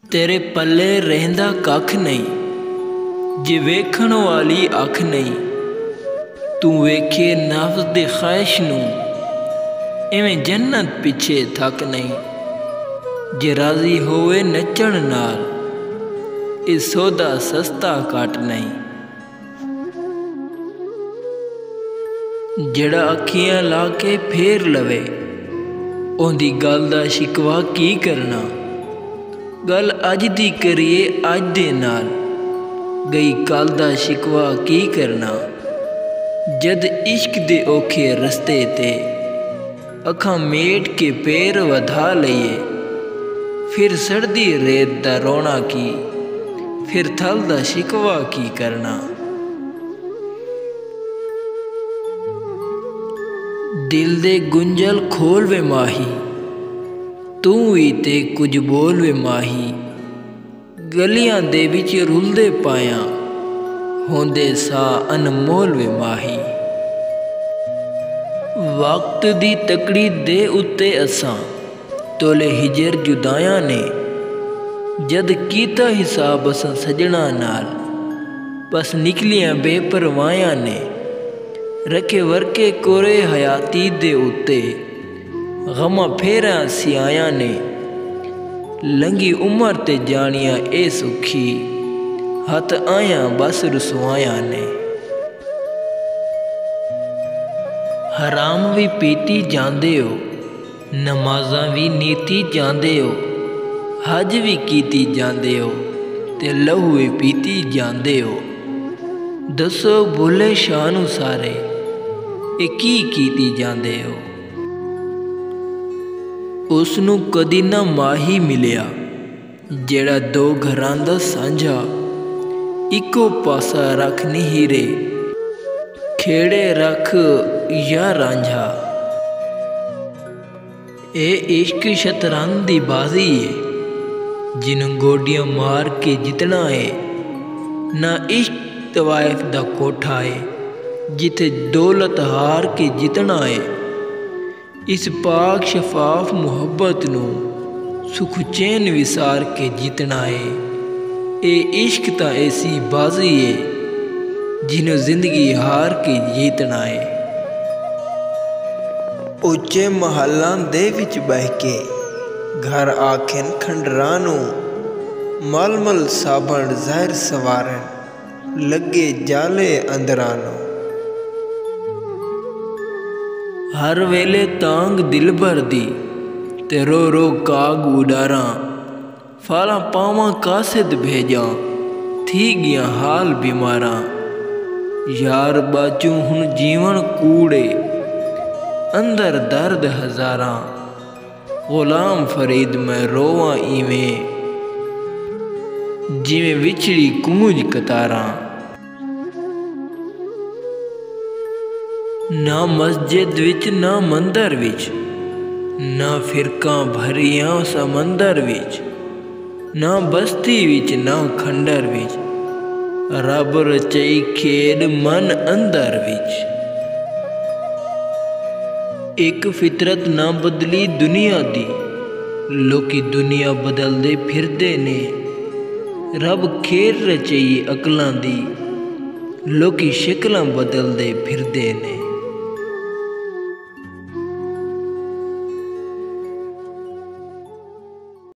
तेरे पल्ले रहिंदा कख नहीं, जे वेखण वाली अख नहीं। तू वेखे नफ्स दे ख्वाहिश नूं, इवें जन्नत पिछे थक नहीं। जे राजी होवे नचण नाल, ए सौदा सस्ता घट नहीं। जड़ा अखियां ला के फेर लवे, ओंदी गल दा शिकवा की करना। गल अज दी करिए अज दे नाल, गई कल दा शिकवा की करना। जद इश्क दे औखे रस्ते ते अखां मेट के पैर वधा लईए, फिर सड़दी रेत दा रोना की, फिर थल दा शिकवा की करना। दिल दे गुंजल खोल वे माही, तू ही ते कुछ बोल वे माही। गलियां दे विच रुलदे पाया, होंदे सा अनमोल वे माही। वक्त दी तकड़ी दे उत्ते असां तोले हिजर जुदायां ने। जद कीता हिसाब असां सजना नाल, बस निकलियां बेपरवायां ने। रखे वर्के कोरे हयाती दे उत्ते, गमा फेरा सियाया ने। लंघी उम्र ते जानिया ए सुखी, हथ आया बस रसवाया ने। हराम भी पीती जांदे हो, नमाज़ां भी नीती जांदे हो। हज भी कीती जांदे हो, ते लहू भी पीती जांदे हो। दसो भुले शानू सारे, ए की कीती जांदे हो। उसनू कदी ना माही मिलिया, जेड़ा दो घरां दा सांझा। इको पासा रख नी हीरे, खेड़े रख या रांझा। ए इश्क शतरंज दी बाजी है, जिन्नू गोडियां मार के जितना है। ना इश्क तवाइफ दा कोठा है, जिथे दौलत हार के जितना है। इस पाक शफाफ मुहब्बत नूं सुख चैन विसार के जितना है। ए इश्क ता ऐसी बाजी है, जिन्हों जिंदगी हार के जीतना है। उच्चे महलां दे विच बह के घर आखन खंडरां नूं। मलमल साबण जहर सवारन, लगे जाले अंदरां नूं। हर वेले तांग दिल भर दी, ते रो रो काग उडारा। फाला पावा कासिद भेजा, थी गया हाल बीमारा। यार बाचू हुन जीवन कूड़े, अंदर दर्द हजारा। गुलाम फरीद मैं रोवा इवें, जिवें विछड़ी कूंज कतारा। ना मस्जिद विच ना मंदिर विच, ना फिरका भरिया समंदर विच। ना बस्ती विच ना खंडर विच, रब रचई खेड मन अंदर विच। एक फितरत ना बदली दुनिया दी, लोकी दुनिया बदलदे फिरदे ने। रब खेड रचई अकलां दी, लोकी शिकलां बदलदे फिरदे ने।